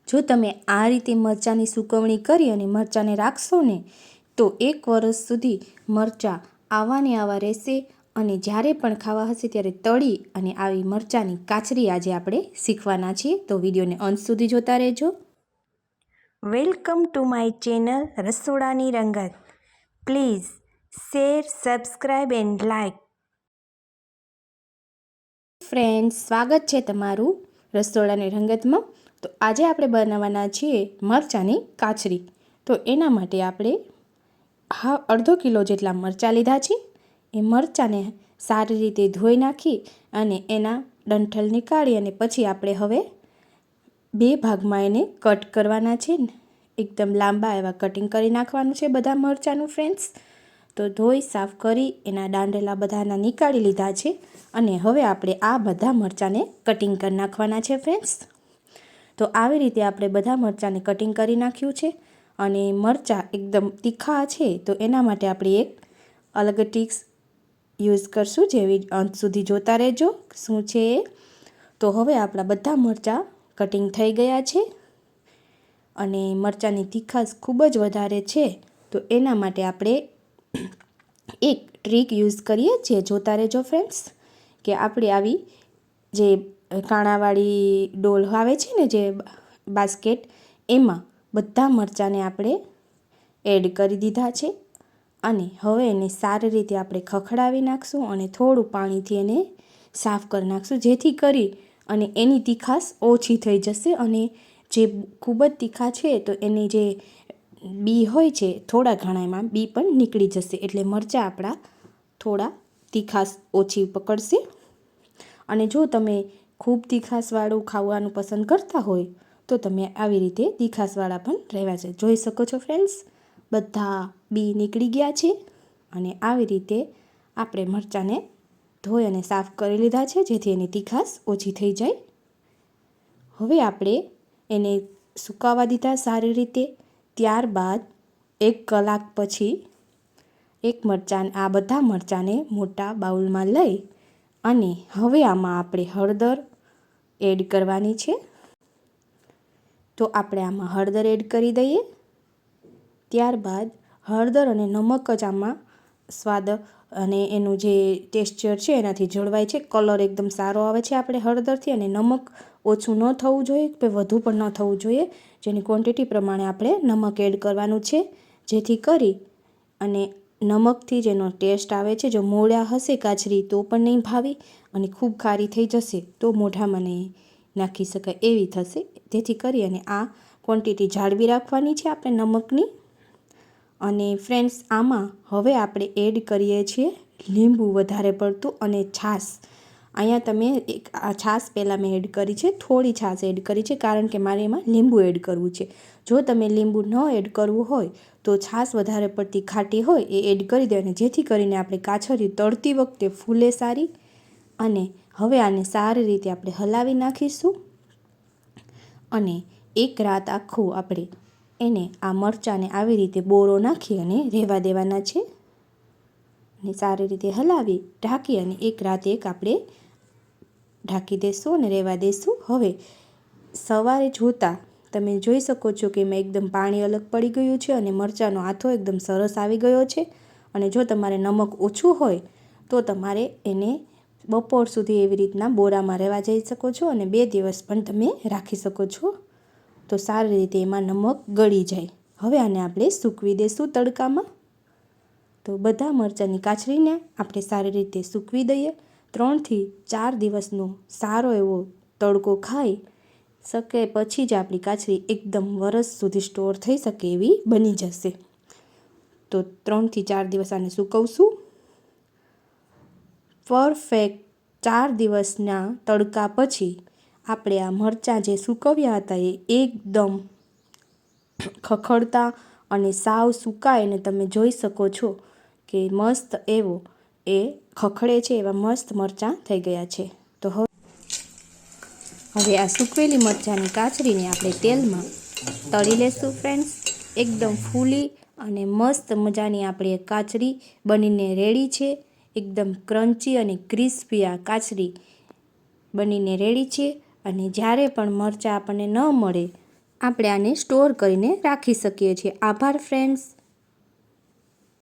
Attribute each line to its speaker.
Speaker 1: જો તમે આ રીતે મરચાંની સૂકવણી કરી અને મરચાંને રાખશો ને તો 1 વર્ષ સુધી મરચાં આવા ને આવા રહેશે અને જ્યારે પણ ખાવા હશે ત્યારે તળી અને આવી મરચાંની કાચરી આજે આપણે શીખવાના છીએ. તો વિડીયોને અંત સુધી જોતા રહેજો.
Speaker 2: વેલકમ ટુ માય ચેનલ રસોડાની રંગત. Please share, subscribe and like.
Speaker 1: Friends, સ્વાગત છે તમારું રસોડાની રંગતમાં. તો આજે આપણે બનાવવાના છીએ મરચાંની કાચરી. તો એના માટે આપણે અડધો કિલો જેટલા મરચાં લીધા છે. એ મરચાંને સારી રીતે ધોઈ નાખી અને એના ડંઠલ નીકાળી અને પછી આપણે હવે 2 ભાગમાં એને કટ કરવાના છે. એકદમ લાંબા એવા કટિંગ કરી નાખવાનું છે બધા મરચાંનું ફ્રેન્ડ્સ. તો ધોઈ સાફ કરી એના દાંડેલા બધાના નીકાળી લીધા છે અને હવે આપણે આ બધા મરચાંને કટિંગ કરી નાખવાના છે ફ્રેન્ડ્સ. તો આવી રીતે આપણે બધા મરચાંને કટિંગ કરી નાખ્યું છે અને મરચાં એકદમ તીખા છે તો એના માટે આપણે એક અલગ ટ્રિક્સ યુઝ કરશું, જેવી અંત સુધી જોતા રહેજો શું છે એ. તો હવે આપણા બધા મરચાં કટિંગ થઈ ગયા છે અને મરચાંની તીખાશ ખૂબ જ વધારે છે તો એના માટે આપણે એક ટ્રીક યુઝ કરીએ જે જોતા રહેજો ફ્રેન્ડ્સ. કે આપણે આવી જે કાણાવાળી ડોલ આવે છે ને, જે બાસ્કેટ, એમાં બધા મરચાંને આપણે એડ કરી દીધા છે અને હવે એને સારી રીતે આપણે ખખડાવી નાખશું અને થોડું પાણીથી એને સાફ કરી નાખશું, જેથી કરી અને એની તીખાશ ઓછી થઈ જશે અને જે ખૂબ જ તીખા છે તો એની જે બી હોય છે થોડા ઘણામાં બી પણ નીકળી જશે, એટલે મરચાં આપણા થોડા તીખાશ ઓછી પકડશે. અને જો તમે ખૂબ તીખાશવાળું ખાવાનું પસંદ કરતા હોય તો તમે આવી રીતે તીખાશવાળા પણ રહેવા છે. જોઈ શકો છો ફ્રેન્ડ્સ, બધા બી નીકળી ગયા છે અને આવી રીતે આપણે મરચાંને ધોઈ અને સાફ કરી લીધા છે જેથી એની તીખાશ ઓછી થઈ જાય. હવે આપણે એને સુકાવા દીધા સારી રીતે. ત્યારબાદ 1 કલાક પછી આ બધા મરચાંને મોટા બાઉલમાં લઈ અને હવે આમાં આપણે હળદર એડ કરવાની છે. તો આપણે આમાં હળદર એડ કરી દઈએ. ત્યારબાદ હળદર અને નમક જ આમાં સ્વાદ અને એનું જે ટેક્સચર છે એનાથી જળવાય છે. કલર એકદમ સારો આવે છે આપણે હળદરથી. અને નમક ઓછું ન થવું જોઈએ કે વધુ પણ ન થવું જોઈએ, જેની ક્વોન્ટિટી પ્રમાણે આપણે નમક એડ કરવાનું છે, જેથી કરી અને નમકથી જેનો ટેસ્ટ આવે છે, જો મોળા હશે કાચરી તો પણ નહીં ભાવી અને ખૂબ ખારી થઈ જશે તો મોઢામાં નહીં નાખી શકાય એવી થશે. જેથી કરી અને આ ક્વોન્ટિટી જાળવી રાખવાની છે આપણે નમકની. અને ફ્રેન્ડ્સ, આમાં હવે આપણે એડ કરીએ છીએ લીંબુ વધારે પડતું અને છાશ. અહીંયા તમે આ છાશ પહેલાં મેં એડ કરી છે, થોડી છાશ એડ કરી છે કારણ કે મારે એમાં લીંબુ એડ કરવું છે. જો તમે લીંબુ ન એડ કરવું હોય તો છાશ વધારે પડતી ખાટી હોય એ એડ કરી દેવાની, જેથી કરીને આપણે કાચરી તળતી વખતે ફૂલે સારી. અને હવે આને સારી રીતે આપણે હલાવી નાખીશું અને 1 રાત આખું આપણે એને આ મરચાંને આવી રીતે બોરો નાખી અને રહેવા દેવાના છે. અને સારી રીતે હલાવી ઢાંકી અને 1 રાત આપણે ઢાંકી દેશું અને રહેવા દેશું. હવે સવારે જોતાં તમે જોઈ શકો છો કે એમાં એકદમ પાણી અલગ પડી ગયું છે અને મરચાંનો આથો એકદમ સરસ આવી ગયો છે. અને જો તમારે નમક ઓછું હોય તો તમારે એને બપોર સુધી એવી રીતના બોરામાં રહેવા જઈ શકો છો અને 2 દિવસ પણ તમે રાખી શકો છો, તો સારી રીતે એમાં નમક ગળી જાય. હવે આને આપણે સૂકવી દઈશું તડકામાં. તો બધા મરચાંની કાચરીને આપણે સારી રીતે સૂકવી દઈએ. 3 થી 4 દિવસનો સારો એવો તડકો ખાઈ શકે પછી જ આપણી કાચરી એકદમ વરસ સુધી સ્ટોર થઈ શકે એવી બની જશે. તો 3 થી 4 દિવસ આને સૂકવશું. પરફેક્ટ 4 દિવસના તડકા પછી આપણે આ મરચાં જે સૂકવ્યા હતા એ એકદમ ખખડતા અને સાવ સુકાઈને તમે જોઈ શકો છો કે મસ્ત એવો એ ખખડે છે એવા મસ્ત મરચાં થઈ ગયા છે. તો હવે આ સૂકવેલી મરચાંની કાચરીને આપણે તેલમાં તળી લેશું ફ્રેન્ડ્સ. એકદમ ફૂલી અને મસ્ત મજાની આપણી કાચરી બનીને રેડી છે. એકદમ ક્રન્ચી અને ક્રિસ્પી આ કાચરી બનીને રેડી છે. અને જ્યારે પણ મરચાં આપણને ન મળે આપણે આને સ્ટોર કરીને રાખી શકીએ છીએ. આભાર ફ્રેન્ડ્સ.